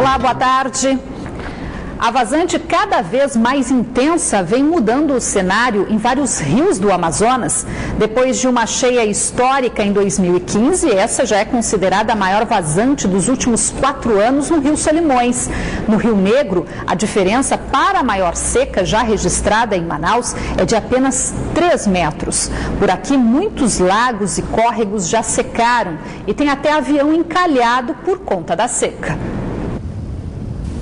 Olá, boa tarde. A vazante cada vez mais intensa vem mudando o cenário em vários rios do Amazonas. Depois de uma cheia histórica em 2015, essa já é considerada a maior vazante dos últimos 4 anos no Rio Solimões. No Rio Negro, a diferença para a maior seca já registrada em Manaus é de apenas 3 metros. Por aqui, muitos lagos e córregos já secaram e tem até avião encalhado por conta da seca.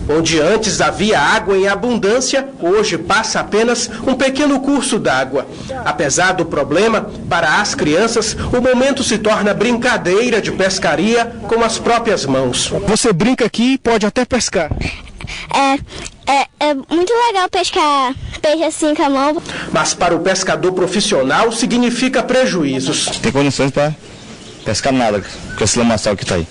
Onde antes havia água em abundância, hoje passa apenas um pequeno curso d'água. Apesar do problema, para as crianças, o momento se torna brincadeira de pescaria com as próprias mãos. Você brinca aqui e pode até pescar. É muito legal pescar peixe assim com a mão. Mas para o pescador profissional significa prejuízos. Tem condições para pescar nada com esse lamaçal que está aí.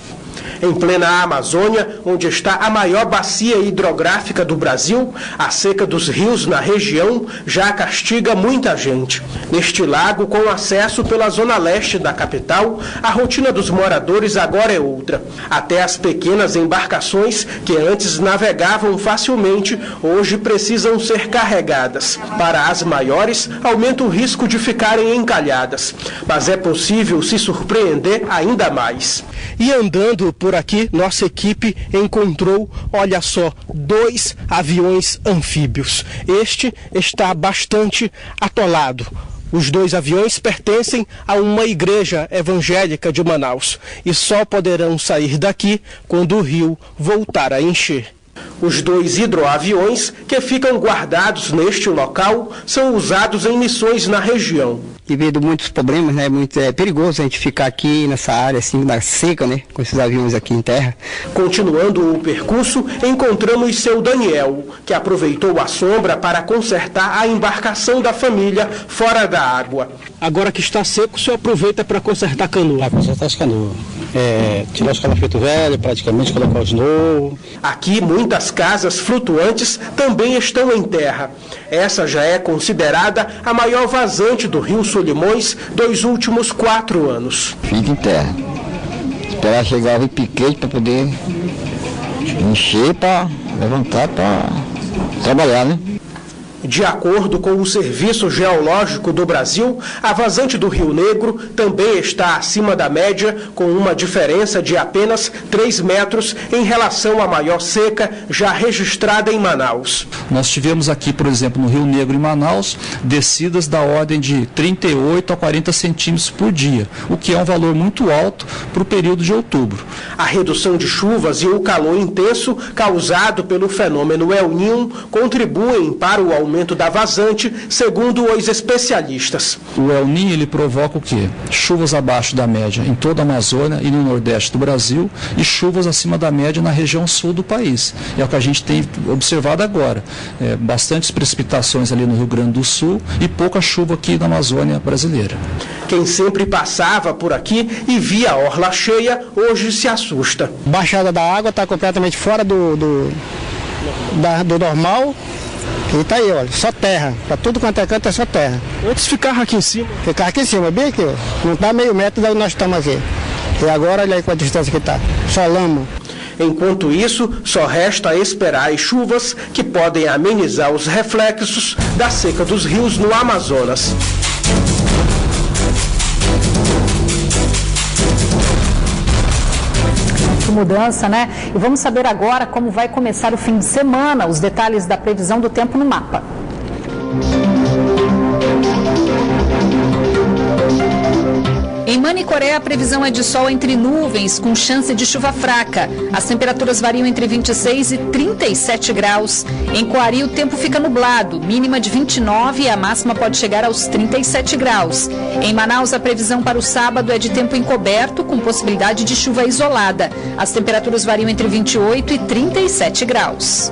Em plena Amazônia, onde está a maior bacia hidrográfica do Brasil, a seca dos rios na região já castiga muita gente. Neste lago, com acesso pela zona leste da capital, a rotina dos moradores agora é outra. Até as pequenas embarcações, que antes navegavam facilmente, hoje precisam ser carregadas. Para as maiores, aumenta o risco de ficarem encalhadas. Mas é possível se surpreender ainda mais. E andando por aqui, nossa equipe encontrou, olha só, 2 aviões anfíbios. Este está bastante atolado. Os 2 aviões pertencem a uma igreja evangélica de Manaus e só poderão sair daqui quando o rio voltar a encher. Os 2 hidroaviões que ficam guardados neste local são usados em missões na região. Devido a muitos problemas, né? É perigoso a gente ficar aqui nessa área assim, na seca, né? Com esses aviões aqui em terra. Continuando o percurso, encontramos seu Daniel, que aproveitou a sombra para consertar a embarcação da família fora da água. Agora que está seco, o senhor aproveita para consertar a canoa. Consertar as canoas. Tirar os calafetos velhos, praticamente, colocar os novos. Aqui, muitas casas flutuantes também estão em terra. Essa já é considerada a maior vazante do Rio Solimões dos últimos 4 anos. Fica em terra. Esperar chegar o piquete para poder encher, para levantar, para trabalhar, né? De acordo com o Serviço Geológico do Brasil, a vazante do Rio Negro também está acima da média, com uma diferença de apenas 3 metros em relação à maior seca já registrada em Manaus. Nós tivemos aqui, por exemplo, no Rio Negro, em Manaus, descidas da ordem de 38 a 40 centímetros por dia, o que é um valor muito alto para o período de outubro. A redução de chuvas e o calor intenso causado pelo fenômeno El Niño contribuem para o aumento da vazante, segundo os especialistas. O El Niño, ele provoca o quê? Chuvas abaixo da média em toda a Amazônia e no Nordeste do Brasil e chuvas acima da média na região sul do país. É o que a gente tem observado agora. Bastantes precipitações ali no Rio Grande do Sul e pouca chuva aqui na Amazônia brasileira. Quem sempre passava por aqui e via a orla cheia, hoje se assusta. A baixada da água está completamente fora do normal. E tá aí, olha, só terra. Para tudo quanto é canto é só terra. Antes ficava aqui em cima. Ficava aqui em cima, bem aqui, ó. Não tá meio metro da onde nós estamos aqui. E agora olha aí com a distância que tá. Só lama. Enquanto isso, só resta esperar as chuvas que podem amenizar os reflexos da seca dos rios no Amazonas. Mudança, né? E vamos saber agora como vai começar o fim de semana, os detalhes da previsão do tempo no mapa. Em Manicoré, a previsão é de sol entre nuvens, com chance de chuva fraca. As temperaturas variam entre 26 e 37 graus. Em Coari, o tempo fica nublado, mínima de 29 e a máxima pode chegar aos 37 graus. Em Manaus, a previsão para o sábado é de tempo encoberto, com possibilidade de chuva isolada. As temperaturas variam entre 28 e 37 graus.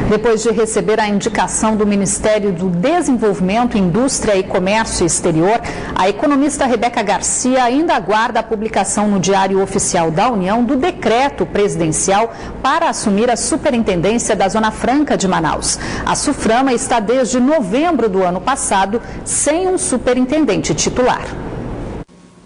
Depois de receber a indicação do Ministério do Desenvolvimento, Indústria e Comércio Exterior, a economista Rebeca Garcia ainda aguarda a publicação no Diário Oficial da União do decreto presidencial para assumir a superintendência da Zona Franca de Manaus. A SUFRAMA está desde novembro do ano passado sem um superintendente titular.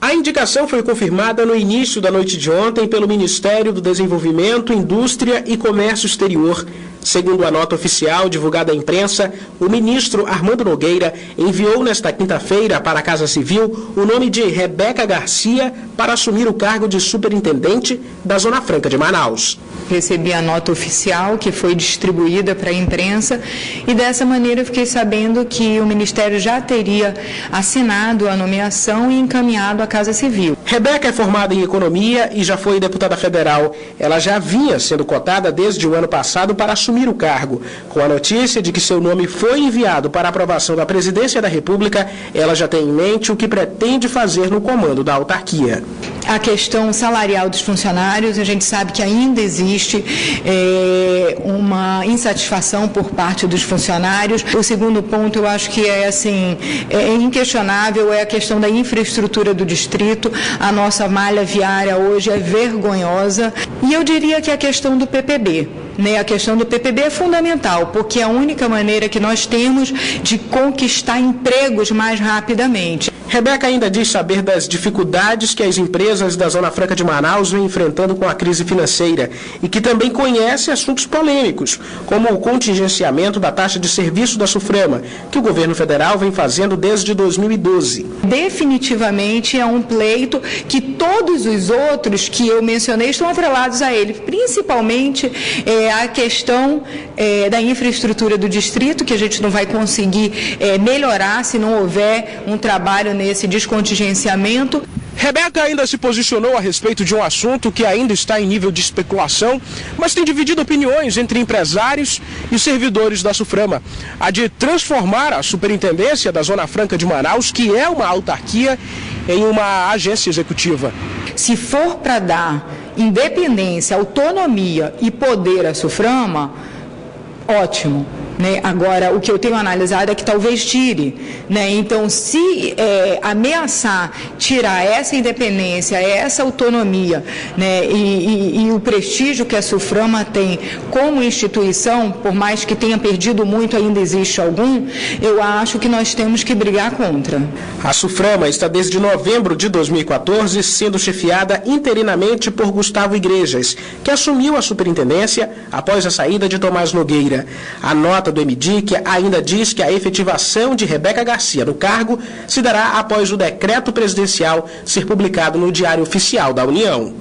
A indicação foi confirmada no início da noite de ontem pelo Ministério do Desenvolvimento, Indústria e Comércio Exterior. Segundo a nota oficial divulgada à imprensa, o ministro Armando Nogueira enviou nesta quinta-feira para a Casa Civil o nome de Rebeca Garcia para assumir o cargo de superintendente da Zona Franca de Manaus. Recebi a nota oficial que foi distribuída para a imprensa e dessa maneira eu fiquei sabendo que o Ministério já teria assinado a nomeação e encaminhado à Casa Civil. Rebeca é formada em Economia e já foi deputada federal. Ela já vinha sendo cotada desde o ano passado para assumir o cargo. Com a notícia de que seu nome foi enviado para aprovação da Presidência da República, ela já tem em mente o que pretende fazer no comando da autarquia. A questão salarial dos funcionários, a gente sabe que ainda existe uma insatisfação por parte dos funcionários. O segundo ponto, eu acho que é inquestionável, é a questão da infraestrutura do distrito. A nossa malha viária hoje é vergonhosa. E eu diria que a questão do PPB. A questão do PPB é fundamental, porque é a única maneira que nós temos de conquistar empregos mais rapidamente. Rebeca ainda diz saber das dificuldades que as empresas da Zona Franca de Manaus vêm enfrentando com a crise financeira e que também conhece assuntos polêmicos, como o contingenciamento da taxa de serviço da SUFRAMA, que o governo federal vem fazendo desde 2012. Definitivamente é um pleito que todos os outros que eu mencionei estão atrelados a ele, principalmente a questão da infraestrutura do distrito, que a gente não vai conseguir melhorar se não houver um trabalho nesse descontingenciamento. Rebeca ainda se posicionou a respeito de um assunto que ainda está em nível de especulação, mas tem dividido opiniões entre empresários e servidores da SUFRAMA. A de transformar a superintendência da Zona Franca de Manaus, que é uma autarquia, em uma agência executiva. Se for para dar independência, autonomia e poder à SUFRAMA, ótimo. Agora, o que eu tenho analisado é que talvez tire. Então, se ameaçar tirar essa independência, essa autonomia e o prestígio que a SUFRAMA tem como instituição, por mais que tenha perdido muito, ainda existe algum, eu acho que nós temos que brigar contra. A SUFRAMA está desde novembro de 2014 sendo chefiada interinamente por Gustavo Igrejas, que assumiu a superintendência após a saída de Tomás Nogueira. A nota do MDIC ainda diz que a efetivação de Rebeca Garcia no cargo se dará após o decreto presidencial ser publicado no Diário Oficial da União.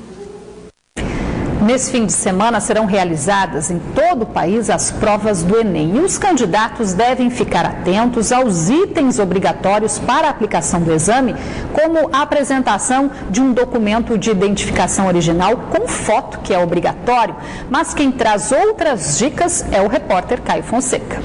Nesse fim de semana serão realizadas em todo o país as provas do Enem e os candidatos devem ficar atentos aos itens obrigatórios para a aplicação do exame, como a apresentação de um documento de identificação original com foto, que é obrigatório, mas quem traz outras dicas é o repórter Caio Fonseca.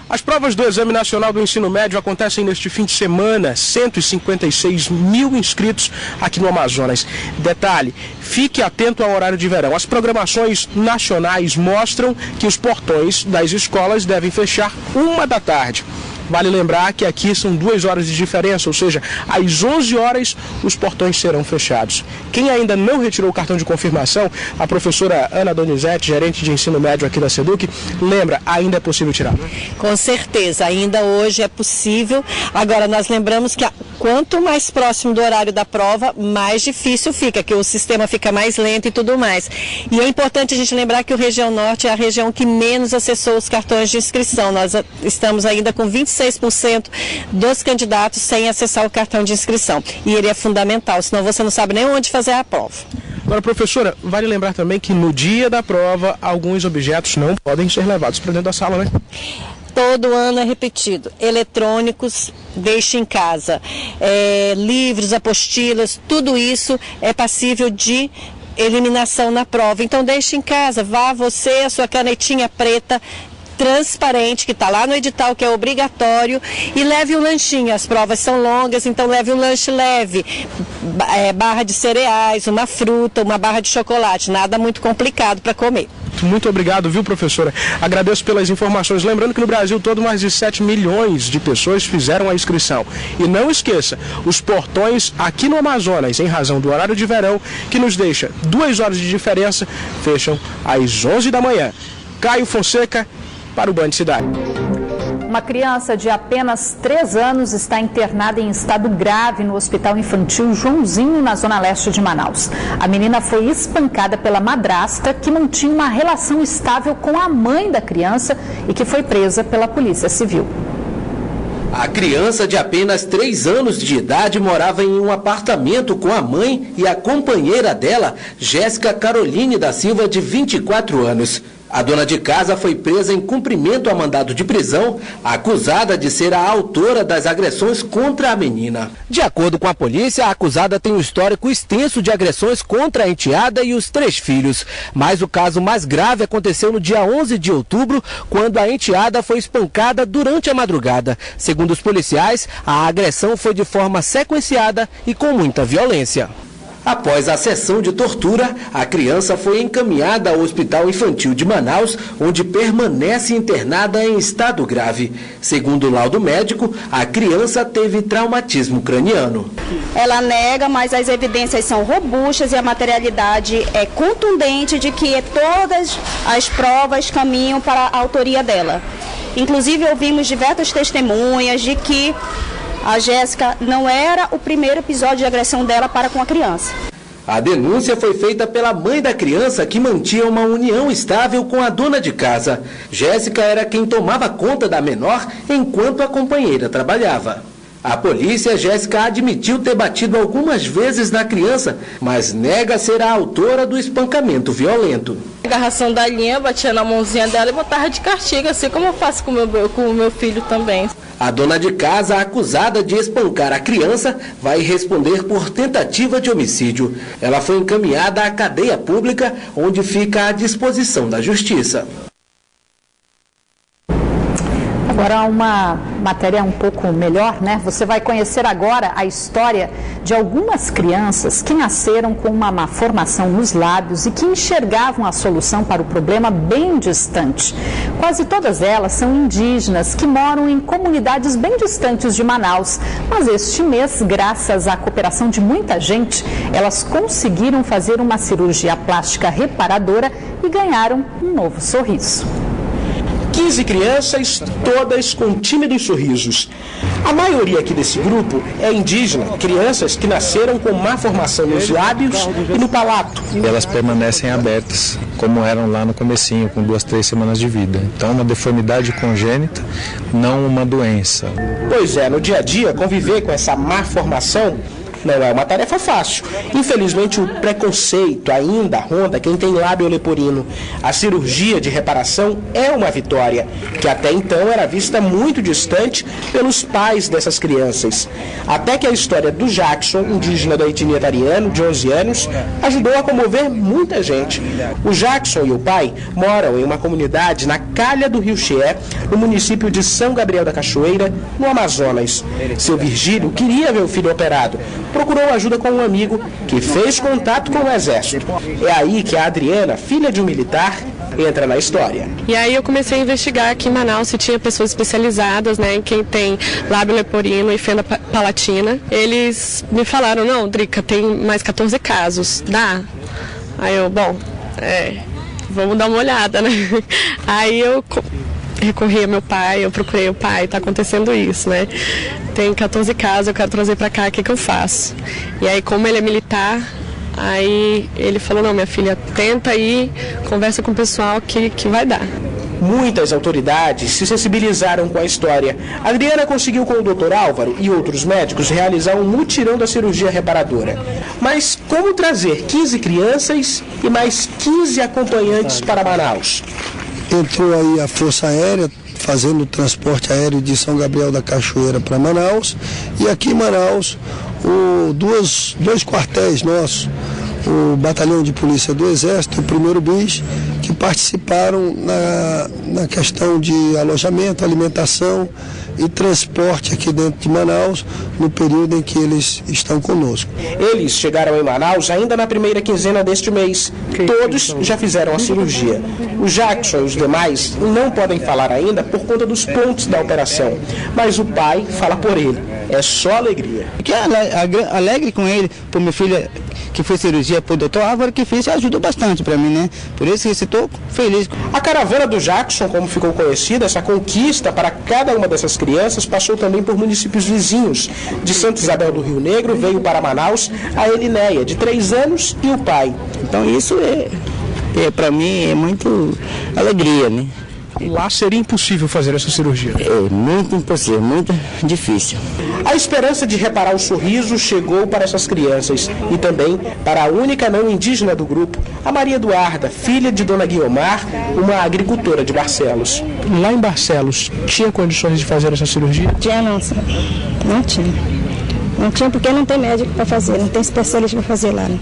As provas do Exame Nacional do Ensino Médio acontecem neste fim de semana, 156 mil inscritos aqui no Amazonas. Detalhe, fique atento ao horário de verão. As programações nacionais mostram que os portões das escolas devem fechar 1 da tarde. Vale lembrar que aqui são 2 horas de diferença, ou seja, às 11 horas os portões serão fechados. Quem ainda não retirou o cartão de confirmação, a professora Ana Donizete, gerente de ensino médio aqui da SEDUC, lembra, ainda é possível tirar? Com certeza, ainda hoje é possível. Agora, nós lembramos que quanto mais próximo do horário da prova, mais difícil fica, que o sistema fica mais lento e tudo mais. E é importante a gente lembrar que o Região Norte é a região que menos acessou os cartões de inscrição. Nós estamos ainda com 26% dos candidatos sem acessar o cartão de inscrição. E ele é fundamental, senão você não sabe nem onde fazer a prova. Agora, professora, vale lembrar também que no dia da prova, alguns objetos não podem ser levados para dentro da sala, né? Todo ano é repetido. Eletrônicos, deixe em casa. Livros, apostilas, tudo isso é passível de eliminação na prova. Então deixe em casa, vá você, a sua canetinha preta, transparente, que está lá no edital, que é obrigatório, e leve um lanchinho. As provas são longas, então leve um lanche leve, barra de cereais, uma fruta, uma barra de chocolate, nada muito complicado para comer. Muito obrigado, viu, professora? Agradeço pelas informações. Lembrando que no Brasil todo mais de 7 milhões de pessoas fizeram a inscrição. E não esqueça, os portões aqui no Amazonas, em razão do horário de verão, que nos deixa 2 horas de diferença, fecham às 11 da manhã. Caio Fonseca, para o Band Cidade. Uma criança de apenas 3 anos está internada em estado grave no Hospital Infantil Joãozinho, na zona leste de Manaus. A menina foi espancada pela madrasta, que mantinha uma relação estável com a mãe da criança e que foi presa pela Polícia Civil. A criança de apenas 3 anos de idade morava em um apartamento com a mãe e a companheira dela, Jéssica Caroline da Silva, de 24 anos. A dona de casa foi presa em cumprimento a mandado de prisão, acusada de ser a autora das agressões contra a menina. De acordo com a polícia, a acusada tem um histórico extenso de agressões contra a enteada e os 3 filhos. Mas o caso mais grave aconteceu no dia 11 de outubro, quando a enteada foi espancada durante a madrugada. Segundo os policiais, a agressão foi de forma sequenciada e com muita violência. Após a sessão de tortura, a criança foi encaminhada ao Hospital Infantil de Manaus, onde permanece internada em estado grave. Segundo o laudo médico, a criança teve traumatismo craniano. Ela nega, mas as evidências são robustas e a materialidade é contundente de que todas as provas caminham para a autoria dela. Inclusive, ouvimos diversas testemunhas de que a Jéssica não era o primeiro episódio de agressão dela para com a criança. A denúncia foi feita pela mãe da criança, que mantinha uma união estável com a dona de casa. Jéssica era quem tomava conta da menor enquanto a companheira trabalhava. A polícia, Jéssica admitiu ter batido algumas vezes na criança, mas nega ser a autora do espancamento violento. A agarração da linha, batia na mãozinha dela e botava de castigo, assim como eu faço com o meu filho também. A dona de casa, acusada de espancar a criança, vai responder por tentativa de homicídio. Ela foi encaminhada à cadeia pública, onde fica à disposição da justiça. Agora uma matéria um pouco melhor, né? Você vai conhecer agora a história de algumas crianças que nasceram com uma má formação nos lábios e que enxergavam a solução para o problema bem distante. Quase todas elas são indígenas que moram em comunidades bem distantes de Manaus. Mas este mês, graças à cooperação de muita gente, elas conseguiram fazer uma cirurgia plástica reparadora e ganharam um novo sorriso. 15 crianças, todas com tímidos sorrisos. A maioria aqui desse grupo é indígena, crianças que nasceram com má formação nos lábios e no palato. Elas permanecem abertas, como eram lá no comecinho, com 2, 3 semanas de vida. Então, uma deformidade congênita, não uma doença. Pois é, no dia a dia, conviver com essa má formação não é uma tarefa fácil. Infelizmente, o preconceito ainda ronda quem tem lábio leporino. A cirurgia de reparação é uma vitória, que até então era vista muito distante pelos pais dessas crianças. Até que a história do Jackson, indígena da etnia Tariano, de 11 anos, ajudou a comover muita gente. O Jackson e o pai moram em uma comunidade na calha do Rio Chié, no município de São Gabriel da Cachoeira, no Amazonas. Seu Virgílio queria ver o filho operado. Procurou ajuda com um amigo que fez contato com o exército. É aí que a Adriana, filha de um militar, entra na história. E aí eu comecei a investigar aqui em Manaus se tinha pessoas especializadas, né, em quem tem lábio leporino e fenda palatina. Eles me falaram, não, Drica, tem mais 14 casos, dá? Aí eu, vamos dar uma olhada, né? Aí eu recorri ao meu pai, eu procurei o pai, tá acontecendo isso, né? Tem 14 casos, eu quero trazer pra cá, o que eu faço? E aí, como ele é militar, aí ele falou, não, minha filha, tenta aí, conversa com o pessoal que vai dar. Muitas autoridades se sensibilizaram com a história. A Adriana conseguiu com o Dr. Álvaro e outros médicos realizar um mutirão da cirurgia reparadora. Mas como trazer 15 crianças e mais 15 acompanhantes para Manaus? Entrou aí a Força Aérea, fazendo o transporte aéreo de São Gabriel da Cachoeira para Manaus. E aqui em Manaus, dois quartéis nossos, o Batalhão de Polícia do Exército, o 1º BIS, que participaram na questão de alojamento, alimentação e transporte aqui dentro de Manaus, no período em que eles estão conosco. Eles chegaram em Manaus ainda na primeira quinzena deste mês. Todos já fizeram a cirurgia. O Jackson e os demais não podem falar ainda por conta dos pontos da operação, mas o pai fala por ele. É só alegria. Fiquei alegre com ele, por meu filho que foi cirurgia pro doutor Álvaro que fez, ajudou bastante para mim, né? Por isso que estou feliz. A caravana do Jackson, como ficou conhecida, essa conquista para cada uma dessas crianças, passou também por municípios vizinhos. De Santa Isabel do Rio Negro veio para Manaus a Elinéia, de 3 anos, e o pai. Então isso para mim é muito alegria, né? Lá seria impossível fazer essa cirurgia? É muito impossível, muito difícil. A esperança de reparar o sorriso chegou para essas crianças e também para a única não indígena do grupo, a Maria Eduarda, filha de Dona Guiomar, uma agricultora de Barcelos. Lá em Barcelos, tinha condições de fazer essa cirurgia? Tinha não, não tinha. Não tinha porque não tem médico para fazer, não tem especialista para fazer lá, né?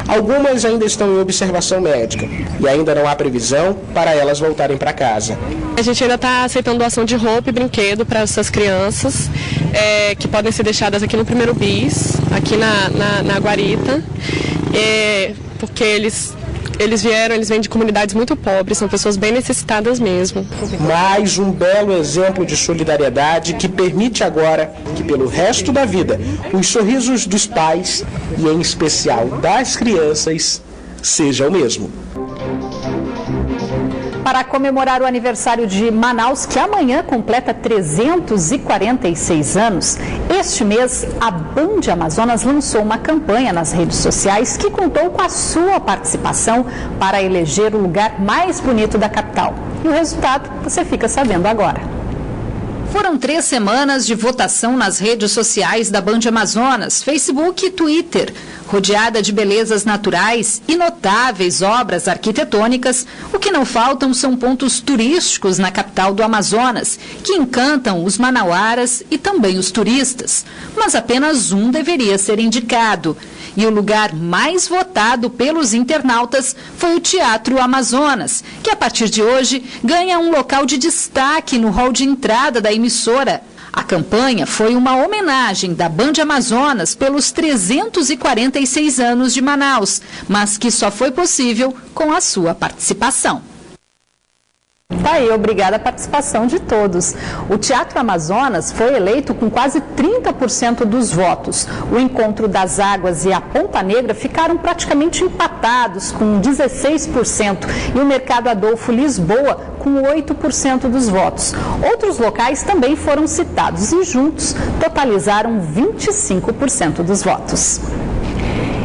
Algumas ainda estão em observação médica e ainda não há previsão para elas voltarem para casa. A gente ainda está aceitando doação de roupa e brinquedo para essas crianças, que podem ser deixadas aqui no primeiro bis, aqui na guarita, porque eles vêm de comunidades muito pobres, são pessoas bem necessitadas mesmo. Mais um belo exemplo de solidariedade que permite agora que pelo resto da vida os sorrisos dos pais e em especial das crianças seja o mesmo. Para comemorar o aniversário de Manaus, que amanhã completa 346 anos, este mês a Band Amazonas lançou uma campanha nas redes sociais que contou com a sua participação para eleger o lugar mais bonito da capital. E o resultado você fica sabendo agora. Foram 3 semanas de votação nas redes sociais da Band Amazonas, Facebook e Twitter. Rodeada de belezas naturais e notáveis obras arquitetônicas, o que não faltam são pontos turísticos na capital do Amazonas, que encantam os manauaras e também os turistas. Mas apenas um deveria ser indicado. E o lugar mais votado pelos internautas foi o Teatro Amazonas, que a partir de hoje ganha um local de destaque no hall de entrada da emissora. A campanha foi uma homenagem da Band Amazonas pelos 346 anos de Manaus, mas que só foi possível com a sua participação. Tá aí, obrigada à participação de todos. O Teatro Amazonas foi eleito com quase 30% dos votos. O Encontro das Águas e a Ponta Negra ficaram praticamente empatados, com 16%, e o Mercado Adolfo Lisboa com 8% dos votos. Outros locais também foram citados e juntos totalizaram 25% dos votos.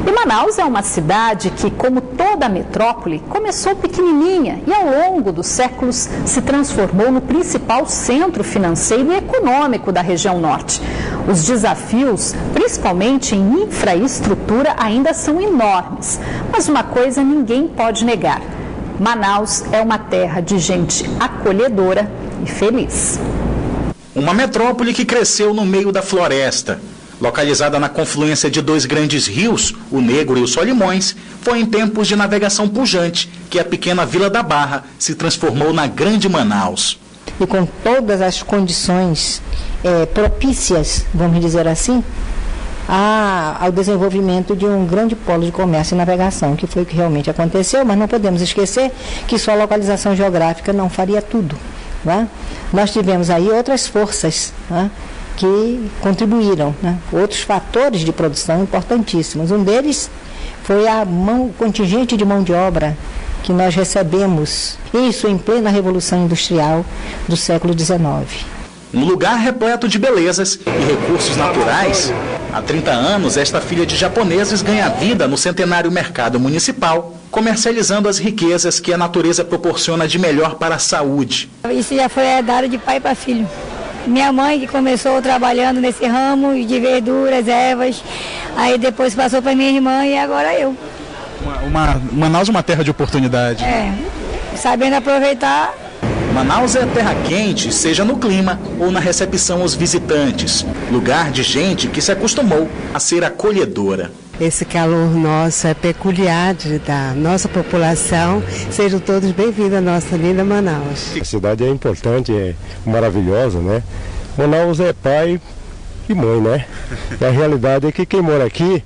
E Manaus é uma cidade que, como toda a metrópole, começou pequenininha e ao longo dos séculos se transformou no principal centro financeiro e econômico da região norte. Os desafios, principalmente em infraestrutura, ainda são enormes. Mas uma coisa ninguém pode negar: Manaus é uma terra de gente acolhedora e feliz. Uma metrópole que cresceu no meio da floresta. Localizada na confluência de 2 grandes rios, o Negro e o Solimões, foi em tempos de navegação pujante que a pequena Vila da Barra se transformou na grande Manaus. E com todas as condições propícias, vamos dizer assim, ao desenvolvimento de um grande polo de comércio e navegação, que foi o que realmente aconteceu, mas não podemos esquecer que só a localização geográfica não faria tudo, né? Nós tivemos aí outras forças, né, que contribuíram, né? Outros fatores de produção importantíssimos. Um deles foi o contingente de mão de obra que nós recebemos, isso em plena Revolução Industrial do século XIX. Um lugar repleto de belezas e recursos naturais. Há 30 anos, esta filha de japoneses ganha vida no centenário mercado municipal, comercializando as riquezas que a natureza proporciona de melhor para a saúde. Isso já foi herdado de pai para filho. Minha mãe que começou trabalhando nesse ramo de verduras, ervas, aí depois passou para minha irmã e agora eu. Manaus é uma terra de oportunidade. Sabendo aproveitar. Manaus é terra quente, seja no clima ou na recepção aos visitantes. Lugar de gente que se acostumou a ser acolhedora. Esse calor nosso é peculiar da nossa população. Sejam todos bem-vindos à nossa linda Manaus. A cidade é importante, é maravilhosa, né? Manaus é pai e mãe, né? E a realidade é que quem mora aqui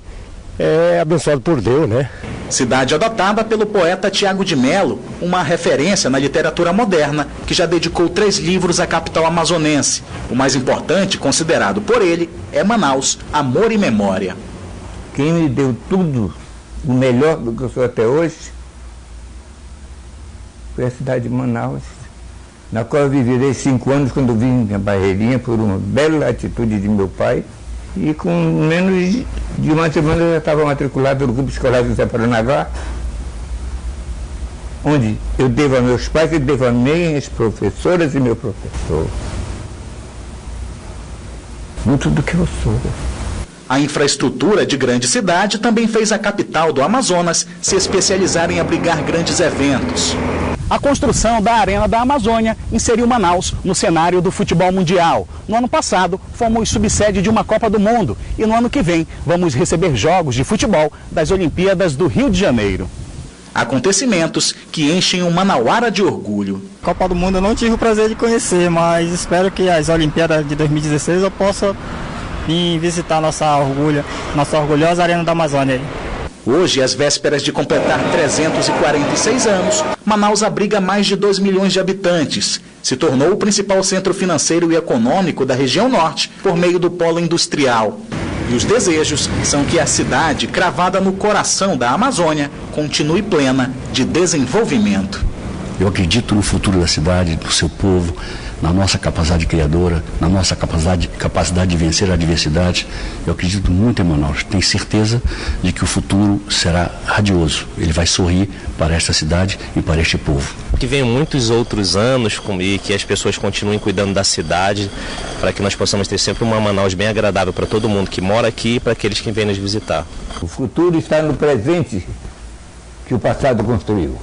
é abençoado por Deus, né? Cidade adotada pelo poeta Tiago de Mello, uma referência na literatura moderna, que já dedicou 3 livros à capital amazonense. O mais importante, considerado por ele, é Manaus, Amor e Memória. Quem me deu tudo o melhor do que eu sou até hoje, foi a cidade de Manaus, na qual eu vivi 5 anos quando vim a Barreirinha por uma bela atitude de meu pai. E com menos de uma semana eu já estava matriculado no Grupo Escolar José Paranaguá, onde eu devo a meus pais e devo a minhas professoras e meu professor. Muito do que eu sou. A infraestrutura de grande cidade também fez a capital do Amazonas se especializar em abrigar grandes eventos. A construção da Arena da Amazônia inseriu Manaus no cenário do futebol mundial. No ano passado, fomos subsede de uma Copa do Mundo e no ano que vem vamos receber jogos de futebol das Olimpíadas do Rio de Janeiro. Acontecimentos que enchem o manauara de orgulho. Copa do Mundo eu não tive o prazer de conhecer, mas espero que as Olimpíadas de 2016 eu possa vir visitar nossa orgulhosa Arena da Amazônia. Hoje, às vésperas de completar 346 anos, Manaus abriga mais de 2 milhões de habitantes. Se tornou o principal centro financeiro e econômico da região norte por meio do polo industrial. E os desejos são que a cidade, cravada no coração da Amazônia, continue plena de desenvolvimento. Eu acredito no futuro da cidade, do seu povo, na nossa capacidade criadora, na nossa capacidade de vencer a adversidade. Eu acredito muito em Manaus. Tenho certeza de que o futuro será radioso. Ele vai sorrir para esta cidade e para este povo. Que venham muitos outros anos e que as pessoas continuem cuidando da cidade, para que nós possamos ter sempre uma Manaus bem agradável para todo mundo que mora aqui e para aqueles que vêm nos visitar. O futuro está no presente que o passado construiu.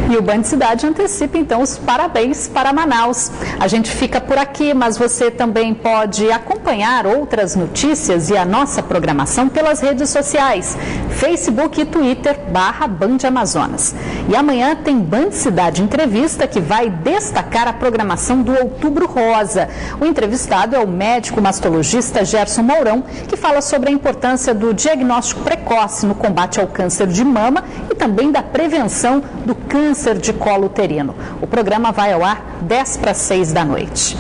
E o Band Cidade antecipa, então, os parabéns para Manaus. A gente fica por aqui, mas você também pode acompanhar outras notícias e a nossa programação pelas redes sociais, Facebook e Twitter, /Band Amazonas. E amanhã tem Band Cidade Entrevista, que vai destacar a programação do Outubro Rosa. O entrevistado é o médico mastologista Gerson Mourão, que fala sobre a importância do diagnóstico precoce no combate ao câncer de mama e também da prevenção do câncer de colo uterino. O programa vai ao ar 5:50 da noite.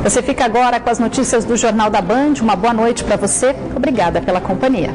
Você fica agora com as notícias do Jornal da Band. Uma boa noite para você. Obrigada pela companhia.